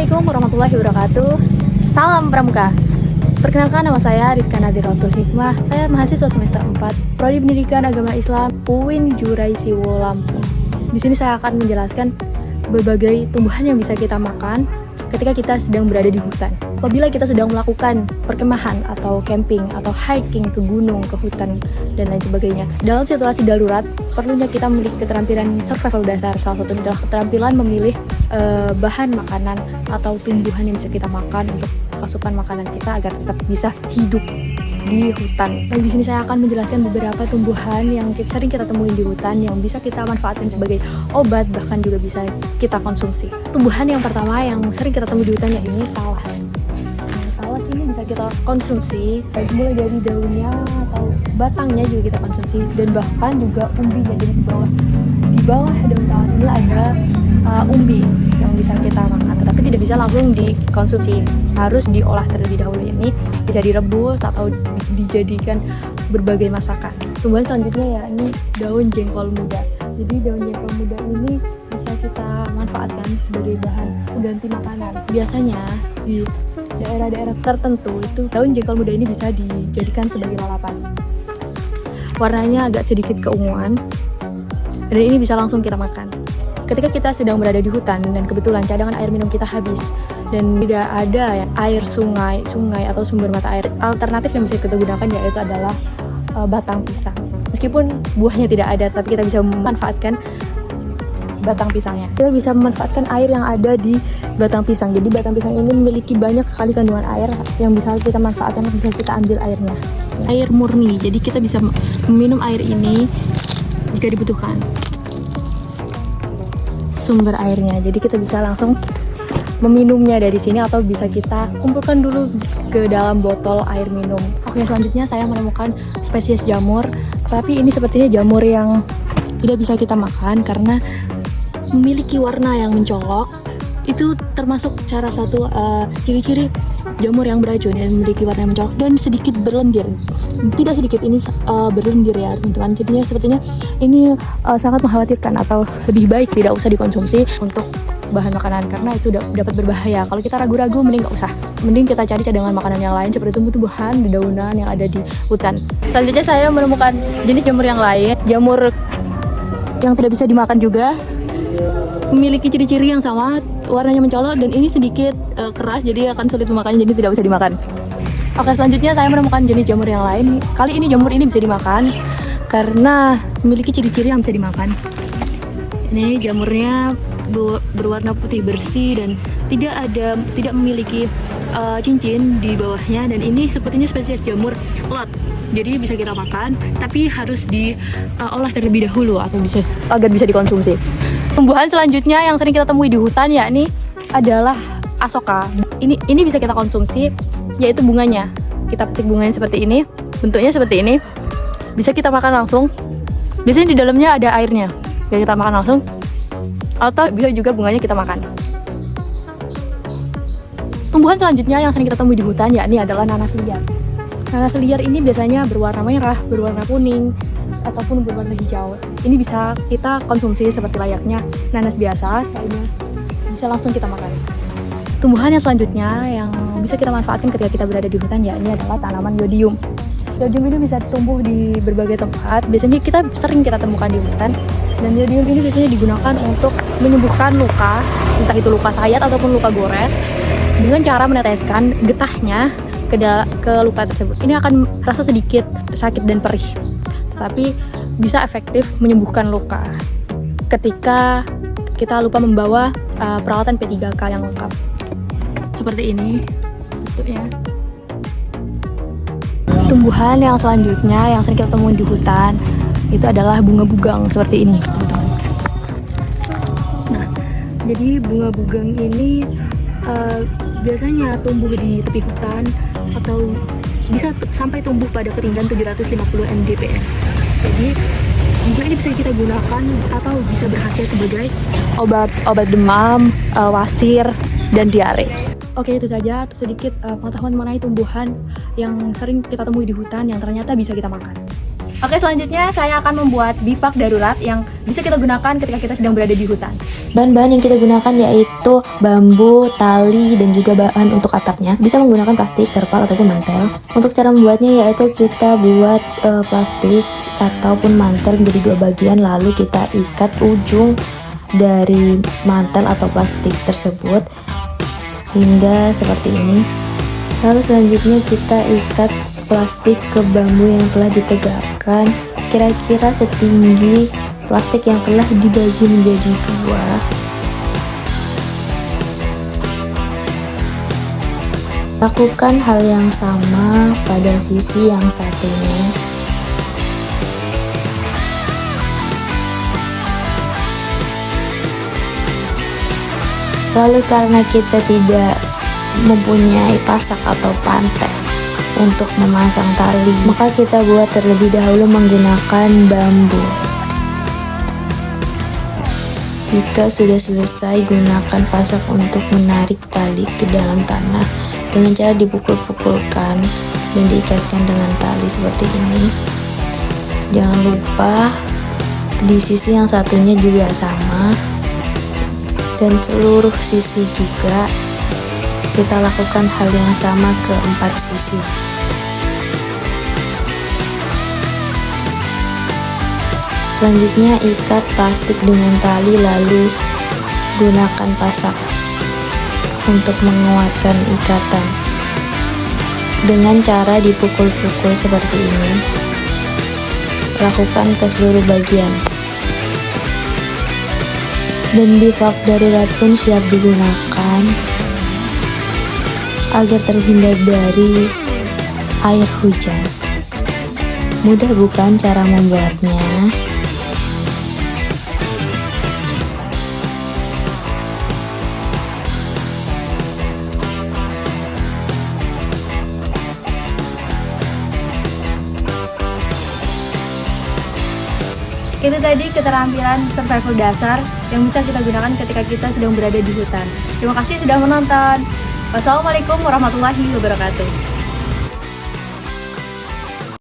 Assalamualaikum warahmatullahi wabarakatuh. Salam Pramuka. Perkenalkan, nama saya Rizka Nadiratul Hikmah. Saya mahasiswa semester 4 Prodi Pendidikan Agama Islam UIN Juraisiwo Lampung. Di sini saya akan menjelaskan berbagai tumbuhan yang bisa kita makan ketika kita sedang berada di hutan. Apabila kita sedang melakukan perkemahan atau camping atau hiking ke gunung, ke hutan, dan lain sebagainya. Dalam situasi darurat, perlunya kita memiliki keterampilan survival dasar. Salah satunya adalah keterampilan memilih bahan makanan atau tumbuhan yang bisa kita makan untuk asupan makanan kita agar tetap bisa hidup di hutan. Di sini saya akan menjelaskan beberapa tumbuhan yang sering kita temuin di hutan yang bisa kita manfaatkan sebagai obat, bahkan juga bisa kita konsumsi. Tumbuhan yang pertama yang sering kita temui di hutan ini talas. Talas ini bisa kita konsumsi, mulai dari daunnya atau batangnya juga kita konsumsi, dan bahkan juga umbinya. Jadi di bawah daun talas ini ada umbi yang bisa kita makan, tetapi tidak bisa langsung dikonsumsi, harus diolah terlebih dahulu. Ini bisa direbus atau dijadikan berbagai masakan. Tumbuhan selanjutnya ya ini daun jengkol muda. Jadi daun jengkol muda ini bisa kita manfaatkan sebagai bahan pengganti makanan. Biasanya di daerah-daerah tertentu itu daun jengkol muda ini bisa dijadikan sebagai lalapan. Warnanya agak sedikit keunguan dan ini bisa langsung kita makan. Ketika kita sedang berada di hutan dan kebetulan cadangan air minum kita habis dan tidak ada air sungai atau sumber mata air, alternatif yang bisa kita gunakan yaitu adalah batang pisang. Meskipun buahnya tidak ada, tapi kita bisa memanfaatkan batang pisangnya. Kita bisa memanfaatkan air yang ada di batang pisang. Jadi batang pisang ini memiliki banyak sekali kandungan air yang bisa kita manfaatkan, bisa kita ambil airnya. Air murni, jadi kita bisa meminum air ini jika dibutuhkan. Sumber airnya, jadi kita bisa langsung meminumnya dari sini atau bisa kita kumpulkan dulu ke dalam botol air minum. Oke, selanjutnya saya menemukan spesies jamur, tapi ini sepertinya jamur yang tidak bisa kita makan karena memiliki warna yang mencolok. Itu termasuk salah satu ciri-ciri jamur yang beracun, yang memiliki warna yang mencolok dan sedikit berlendir. Tidak sedikit, ini berlendir ya teman-teman. Jadinya sepertinya ini sangat mengkhawatirkan, atau lebih baik tidak usah dikonsumsi untuk bahan makanan karena itu dapat berbahaya. Kalau kita ragu-ragu, mending nggak usah. Mending kita cari cadangan makanan yang lain seperti tumbuh-tumbuhan, dedaunan yang ada di hutan. Selanjutnya saya menemukan jenis jamur yang lain, jamur yang tidak bisa dimakan juga, memiliki ciri-ciri yang sama, warnanya mencolok dan ini sedikit keras, jadi akan sulit memakannya, jadi tidak bisa dimakan. Oke, selanjutnya saya menemukan jenis jamur yang lain. Kali ini jamur ini bisa dimakan karena memiliki ciri-ciri yang bisa dimakan. Ini jamurnya berwarna putih bersih dan tidak memiliki cincin di bawahnya, dan ini sepertinya spesies jamur lot. Jadi bisa kita makan, tapi harus diolah terlebih dahulu atau agar bisa dikonsumsi. Tumbuhan selanjutnya yang sering kita temui di hutan yakni adalah asoka. Ini bisa kita konsumsi, yaitu bunganya. Kita petik bunganya seperti ini, bentuknya seperti ini. Bisa kita makan langsung. Biasanya di dalamnya ada airnya. Bisa kita makan langsung. Atau bisa juga bunganya kita makan. Tumbuhan selanjutnya yang sering kita temui di hutan yakni adalah nanas liar. Nanas liar ini biasanya berwarna merah, berwarna kuning, ataupun berwarna hijau. Ini bisa kita konsumsi seperti layaknya nanas biasa, kayaknya bisa langsung kita makan. Tumbuhan yang selanjutnya yang bisa kita manfaatkan ketika kita berada di hutan yakni adalah tanaman yodium. Yodium ini bisa tumbuh di berbagai tempat, biasanya sering kita temukan di hutan. Dan yodium ini biasanya digunakan untuk menyembuhkan luka, entah itu luka sayat ataupun luka gores, dengan cara meneteskan getahnya ke luka tersebut. Ini akan rasa sedikit sakit dan perih, tapi bisa efektif menyembuhkan luka ketika kita lupa membawa peralatan P3K yang lengkap. Seperti ini bentuknya. Tumbuhan yang selanjutnya yang sering kita temui di hutan itu adalah bunga bugang seperti ini, teman-teman. Nah, jadi bunga bugang ini biasanya tumbuh di tepi hutan atau bisa sampai tumbuh pada ketinggian 750 mdpl. Jadi bunga ini bisa kita gunakan atau bisa berhasil sebagai obat demam, wasir, dan diare. Oke, itu saja sedikit pengetahuan mengenai tumbuhan yang sering kita temui di hutan yang ternyata bisa kita makan. Oke, selanjutnya saya akan membuat bivak darurat yang bisa kita gunakan ketika kita sedang berada di hutan. Bahan-bahan yang kita gunakan yaitu bambu, tali, dan juga bahan untuk atapnya. Bisa menggunakan plastik, terpal, ataupun mantel. Untuk cara membuatnya yaitu kita buat plastik ataupun mantel menjadi dua bagian, lalu kita ikat ujung dari mantel atau plastik tersebut hingga seperti ini. Lalu selanjutnya kita ikat plastik ke bambu yang telah ditegakkan kira-kira setinggi plastik yang telah dibagi menjadi dua. Lakukan hal yang sama pada sisi yang satunya. Lalu karena kita tidak mempunyai pasak atau pantek untuk memasang tali, maka kita buat terlebih dahulu menggunakan bambu. Jika sudah selesai, gunakan pasak untuk menarik tali ke dalam tanah dengan cara dipukul-pukulkan dan diikatkan dengan tali seperti ini. Jangan lupa di sisi yang satunya juga sama, dan seluruh sisi juga kita lakukan hal yang sama ke 4 sisi. Selanjutnya ikat plastik dengan tali, lalu gunakan pasak untuk menguatkan ikatan dengan cara dipukul-pukul seperti ini. Lakukan ke seluruh bagian. Dan bivak darurat pun siap digunakan agar terhindar dari air hujan. Mudah bukan cara membuatnya? Itu tadi keterampilan survival dasar yang bisa kita gunakan ketika kita sedang berada di hutan. Terima kasih sudah menonton. Wassalamualaikum warahmatullahi wabarakatuh.